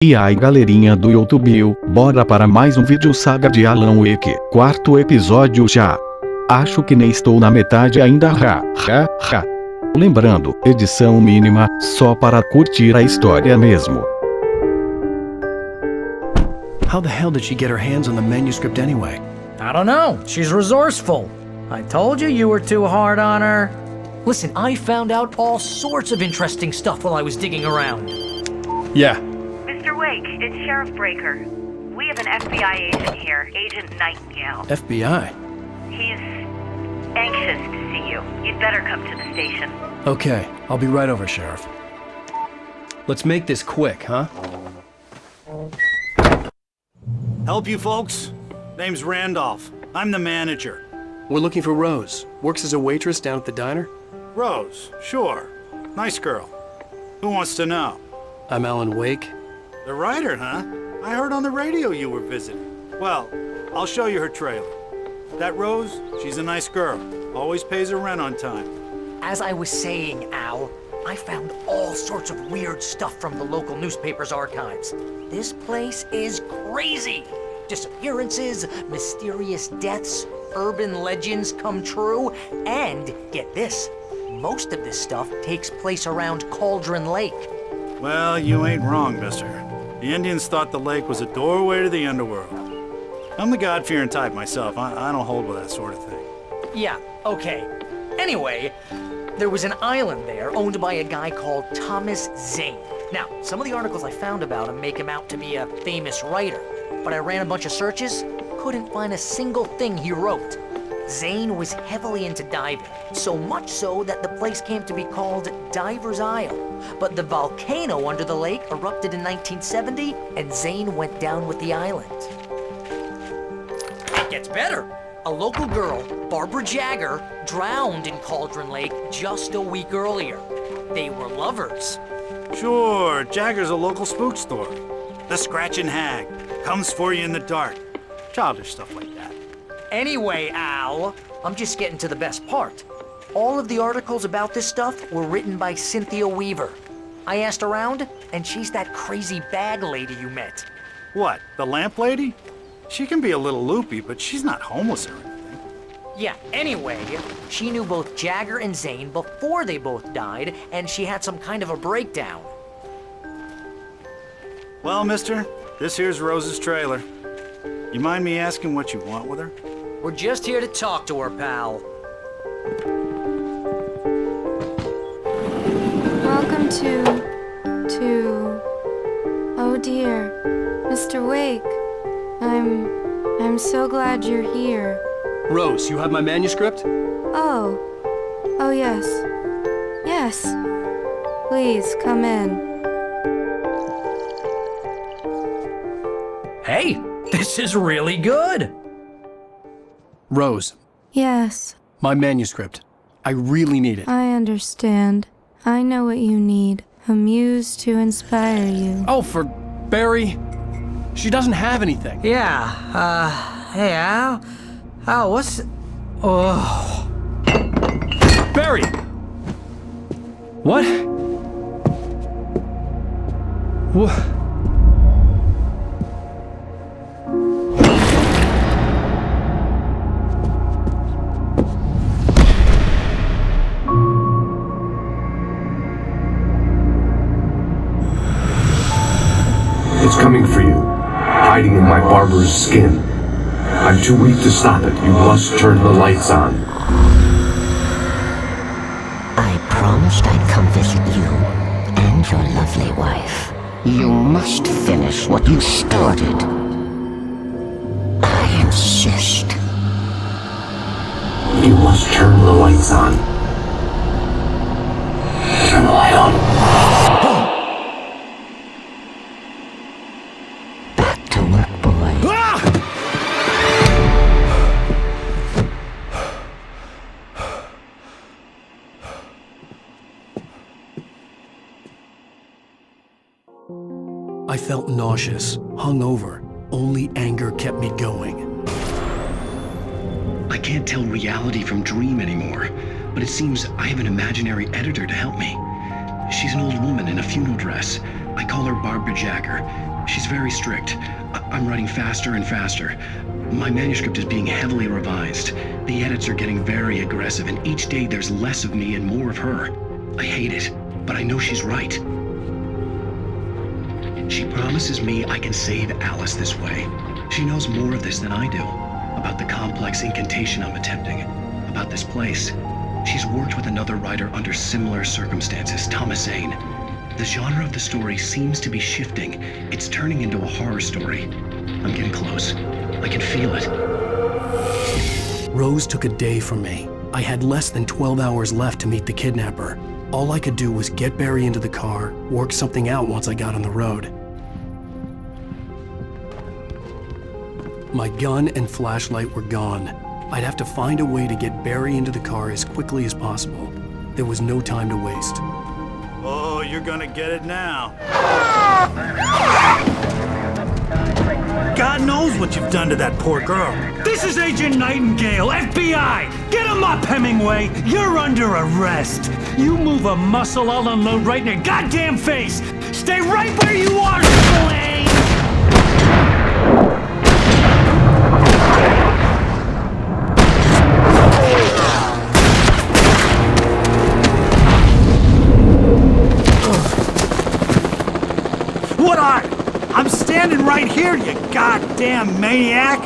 E aí galerinha do YouTube, bora para mais um vídeo Saga de Alan Wake, quarto episódio já. Acho que nem estou na metade ainda, ha. Lembrando, edição mínima, só para curtir a história mesmo. How the hell did she get her hands on the manuscript anyway? I don't know. She's resourceful. I told you were too hard on her. Listen, I found out all sorts of interesting stuff while I was digging around. Yeah. Mr. Wake, it's Sheriff Breaker. We have an FBI agent here, Agent Nightingale. FBI? He's anxious to see you. You'd better come to the station. Okay, I'll be right over, Sheriff. Let's make this quick, huh? Help you folks? Name's Randolph. I'm the manager. We're looking for Rose. Works as a waitress down at the diner. Rose, sure. Nice girl. Who wants to know? I'm Alan Wake. The writer, huh? I heard on the radio you were visiting. Well, I'll show you her trailer. That Rose, she's a nice girl. Always pays her rent on time. As I was saying, Al, I found all sorts of weird stuff from the local newspaper's archives. This place is crazy. Disappearances, mysterious deaths, urban legends come true, and get this, most of this stuff takes place around Cauldron Lake. Well, you ain't wrong, mister. The Indians thought the lake was a doorway to the underworld. I'm the God-fearing type myself. I don't hold with that sort of thing. Yeah, okay. Anyway, there was an island there owned by a guy called Thomas Zane. Now, some of the articles I found about him make him out to be a famous writer, but I ran a bunch of searches, couldn't find a single thing he wrote. Zane was heavily into diving, so much so that the place came to be called Diver's Isle. But the volcano under the lake erupted in 1970, and Zane went down with the island. It gets better. A local girl, Barbara Jagger, drowned in Cauldron Lake just a week earlier. They were lovers. Sure, Jagger's a local spook story. The Scratching Hag. Comes for you in the dark. Childish stuff like that. Anyway, Al, I'm just getting to the best part. All of the articles about this stuff were written by Cynthia Weaver. I asked around, and she's that crazy bag lady you met. What, the lamp lady? She can be a little loopy, but she's not homeless or anything. Yeah, anyway, she knew both Jagger and Zane before they both died, and she had some kind of a breakdown. Well, mister, this here's Rose's trailer. You mind me asking what you want with her? We're just here to talk to her, pal. Welcome to... Oh dear, Mr. Wake. I'm so glad you're here. Rose, you have my manuscript? Oh yes. Yes. Please, come in. Hey, this is really good. Rose, Yes, my manuscript. I really need it. I understand. I know what you need. A muse to inspire you. Oh, for Barry? She doesn't have anything. Yeah, hey, Al? Al, what's... Oh... Barry! What? What? It's coming for you, hiding in my barber's skin. I'm too weak to stop it. You must turn the lights on. I promised I'd come visit you and your lovely wife. You must finish what you started. I insist. You must turn the lights on. Turn the light on. Back to work, boy. I felt nauseous, hungover. Only anger kept me going. I can't tell reality from dream anymore, but it seems I have an imaginary editor to help me. She's an old woman in a funeral dress. I call her Barbara Jagger, She's very strict. I'm writing faster and faster. My manuscript is being heavily revised. The edits are getting very aggressive, and each day there's less of me and more of her. I hate it, but I know she's right. She promises me I can save Alice this way. She knows more of this than I do. About the complex incantation I'm attempting. About this place. She's worked with another writer under similar circumstances, Thomas Zane. The genre of the story seems to be shifting. It's turning into a horror story. I'm getting close. I can feel it. Rose took a day from me. I had less than 12 hours left to meet the kidnapper. All I could do was get Barry into the car, work something out once I got on the road. My gun and flashlight were gone. I'd have to find a way to get Barry into the car as quickly as possible. There was no time to waste. Oh, you're gonna get it now. God knows what you've done to that poor girl. This is Agent Nightingale, FBI! Get him up, Hemingway! You're under arrest! You move a muscle, I'll unload right in your goddamn face! Stay right where you are, Blaine! What are? I'm standing right here, you goddamn maniac!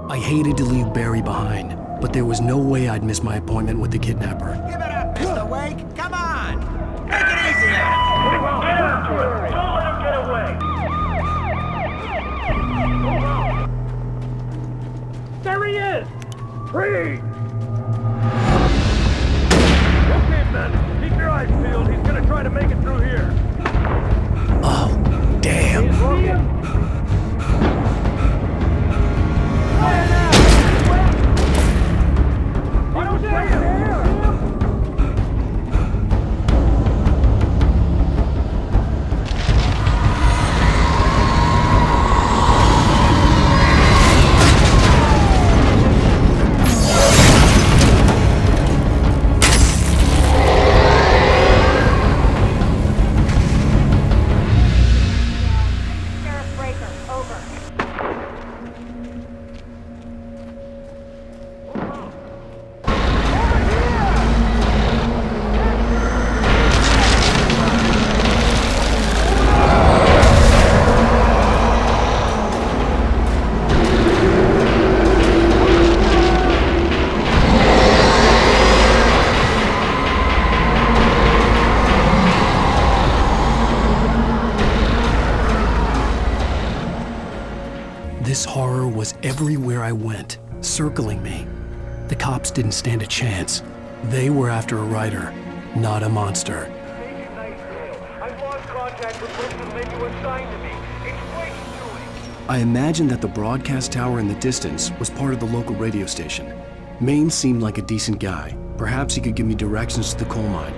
I hated to leave Barry behind, but there was no way I'd miss my appointment with the kidnapper. Give it up, Mr. Wake! Come on! Take it easy now! Get after it! Don't let him get away! There he is! Freeze! Okay, men, keep your eyes peeled. He's gonna try to make it through here. Oh, damn. This horror was everywhere I went, circling me. The cops didn't stand a chance. They were after a writer, not a monster. Agent Nightingale, I've lost contact with person that you assigned to me. It's Wake's doing. I imagined that the broadcast tower in the distance was part of the local radio station. Maine seemed like a decent guy. Perhaps he could give me directions to the coal mine.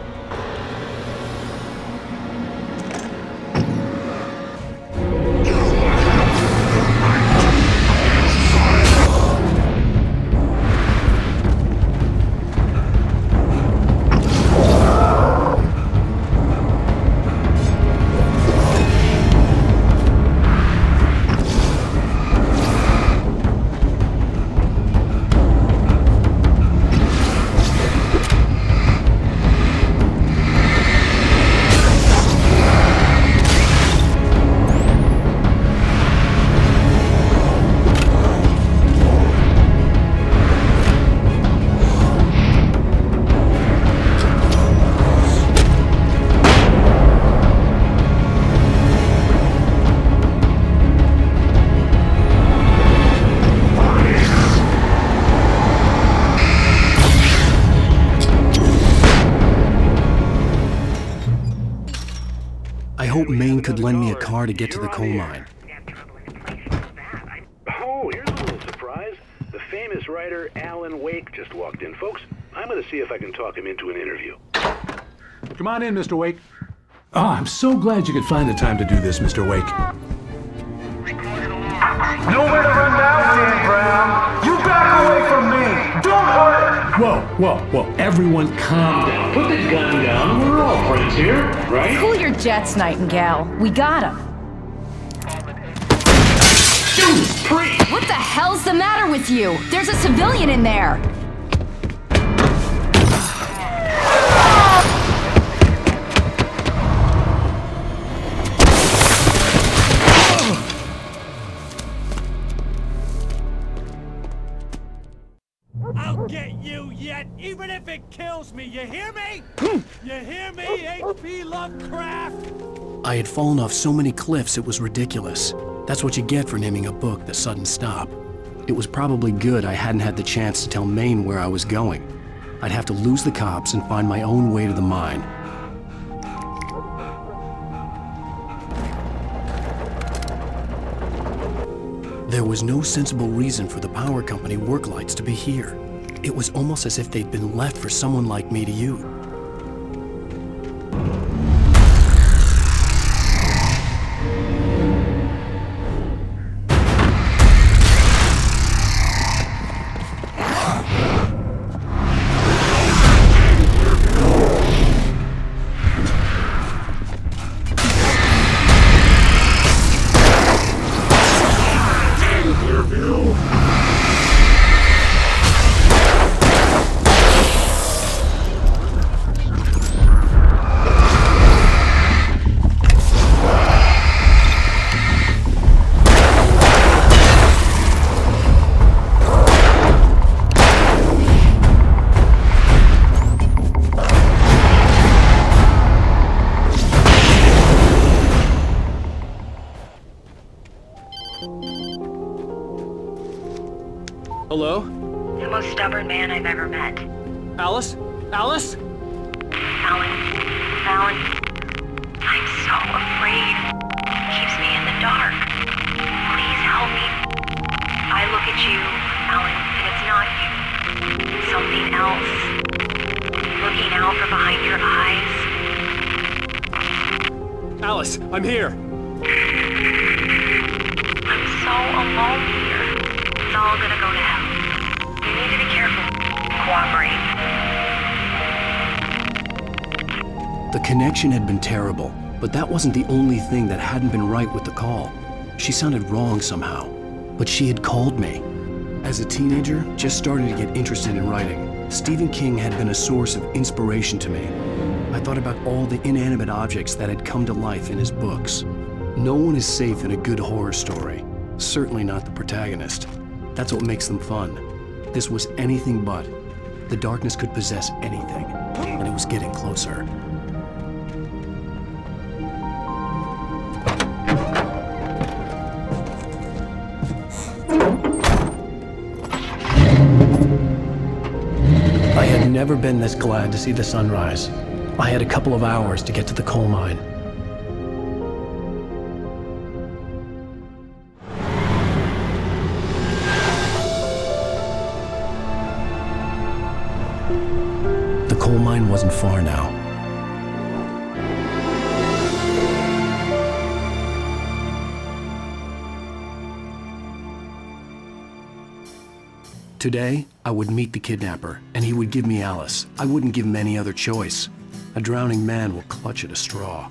I hope Maine could lend me a car to get to the coal mine. Oh, here's a little surprise. The famous writer Alan Wake just walked in. Folks, I'm going to see if I can talk him into an interview. Come on in, Mr. Wake. Oh, I'm so glad you could find the time to do this, Mr. Wake. Nowhere to run now, Dan Brown. You back away from me. Don't hurt. Whoa. Everyone calm down. Put the gun down. We're all friends here, right? Cool your jets, Nightingale. We got him. Judas Priest! What the hell's the matter with you? There's a civilian in there. I'll get you yet, even if it kills me. You hear me? You hear me, H.P. Lovecraft? I had fallen off so many cliffs it was ridiculous. That's what you get for naming a book The Sudden Stop. It was probably good I hadn't had the chance to tell Maine where I was going. I'd have to lose the cops and find my own way to the mine. There was no sensible reason for the power company work lights to be here. It was almost as if they'd been left for someone like me to use. Hello? The most stubborn man I've ever met. Alice? Alice? Alan. I'm so afraid. It keeps me in the dark. Please help me. I look at you, Alan, and it's not you. It's something else. Looking out from behind your eyes. Alice, I'm here. I'm so alone here. It's all gonna go to hell. You need to be careful. Cooperate. The connection had been terrible, but that wasn't the only thing that hadn't been right with the call. She sounded wrong somehow, but she had called me. As a teenager, just starting to get interested in writing, Stephen King had been a source of inspiration to me. I thought about all the inanimate objects that had come to life in his books. No one is safe in a good horror story, certainly not the protagonist. That's what makes them fun. This was anything but. The darkness could possess anything, and it was getting closer. I had never been this glad to see the sunrise. I had a couple of hours to get to the coal mine. The coal mine wasn't far now. Today, I would meet the kidnapper, and he would give me Alice. I wouldn't give him any other choice. A drowning man will clutch at a straw.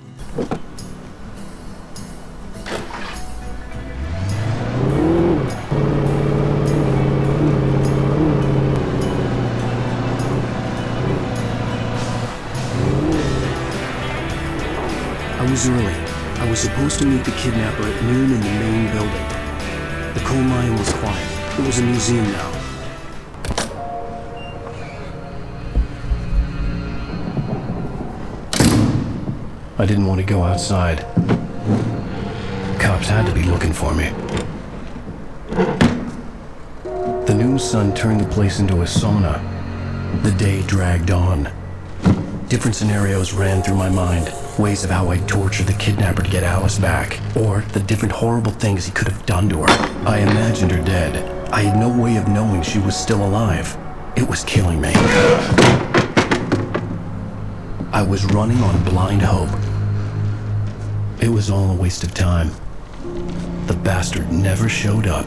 I was early. I was supposed to meet the kidnapper at noon in the main building. The coal mine was quiet. It was a museum now. I didn't want to go outside. Cops had to be looking for me. The noon sun turned the place into a sauna. The day dragged on. Different scenarios ran through my mind. Ways of how I'd torture the kidnapper to get Alice back. Or the different horrible things he could have done to her. I imagined her dead. I had no way of knowing she was still alive. It was killing me. I was running on blind hope. It was all a waste of time. The bastard never showed up.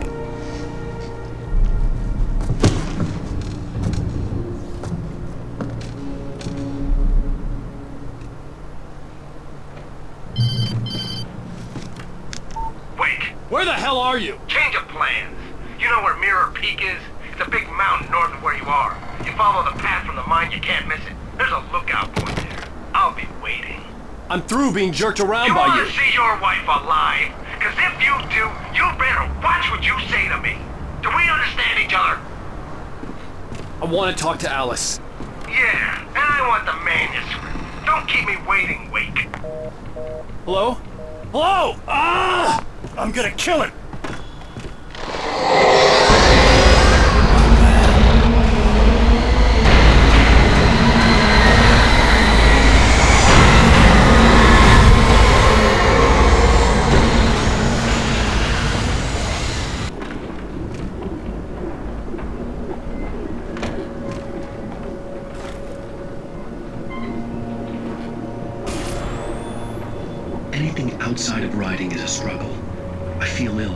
Where the hell are you? Change of plans. You know where Mirror Peak is? It's a big mountain north of where you are. You follow the path from the mine, you can't miss it. There's a lookout point there. I'll be waiting. I'm through being jerked around by you. You want to see your wife alive? Because if you do, you better watch what you say to me. Do we understand each other? I want to talk to Alice. Yeah, and I want the manuscript. Don't keep me waiting, Wake. Hello? Hello! Ah! I'm gonna kill him! Anything outside of writing is a struggle. I feel ill.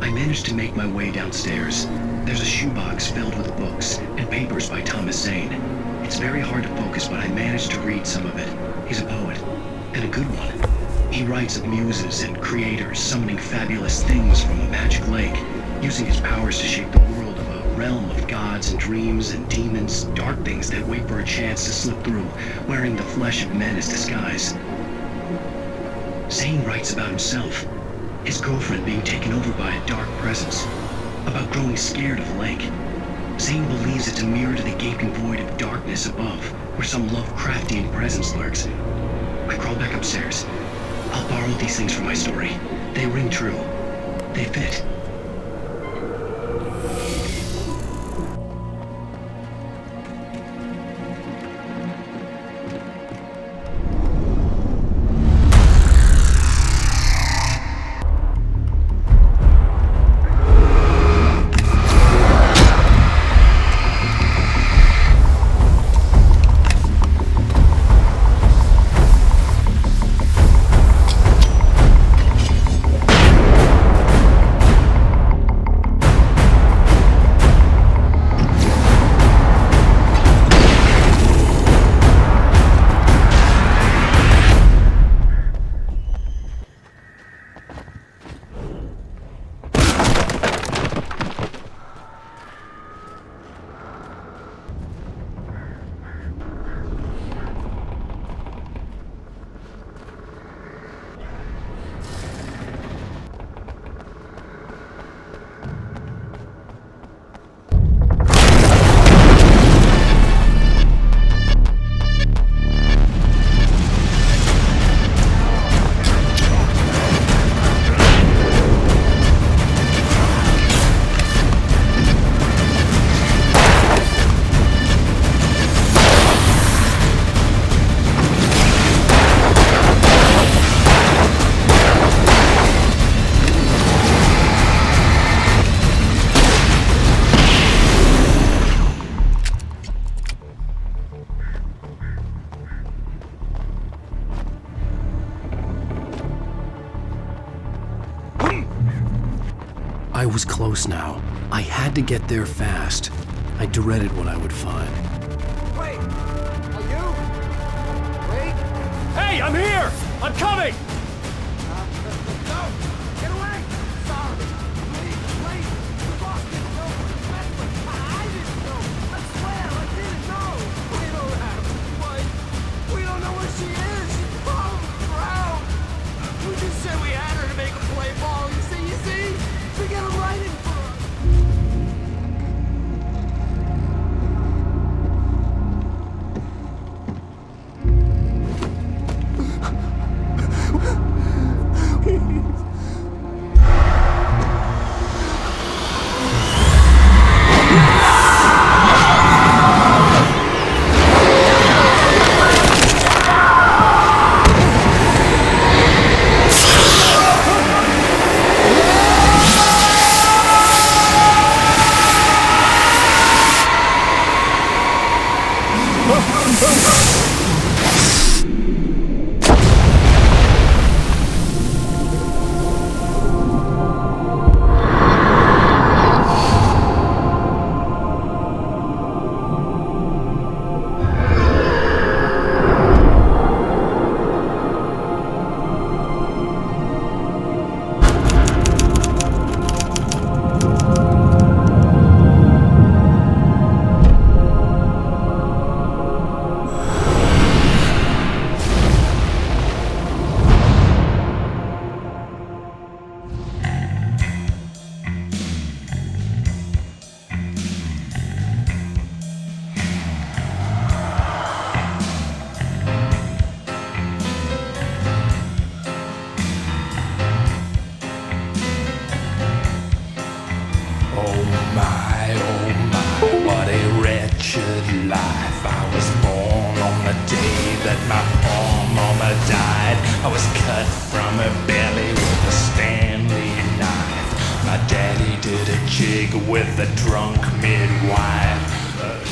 I managed to make my way downstairs. There's a shoebox filled with books and papers by Thomas Zane. It's very hard to focus, but I managed to read some of it. He's a poet, and a good one. He writes of muses and creators summoning fabulous things from a magic lake, using his powers to shape the world of a realm of gods and dreams and demons, dark things that wait for a chance to slip through, wearing the flesh of men as disguise. Zane writes about himself, his girlfriend being taken over by a dark presence, about growing scared of the lake. Zane believes it's a mirror to the gaping void of darkness above, where some Lovecraftian presence lurks. I crawl back upstairs. I'll borrow these things for my story. They ring true. They fit. I was close now. I had to get there fast. I dreaded what I would find. Wait! Are you? Wait! Hey, I'm here! I'm coming! No! Get away! Sorry! Please! The boss didn't know what it meant, but I didn't know! I swear I didn't know! We don't have a wife! We don't know where she is! She's probably drowned! We just said we had her to make a play ball, you see? We got a writing for us! life. I was born on the day that my poor mama died. I was cut from her belly with a Stanley knife. My daddy did a jig with a drunk midwife.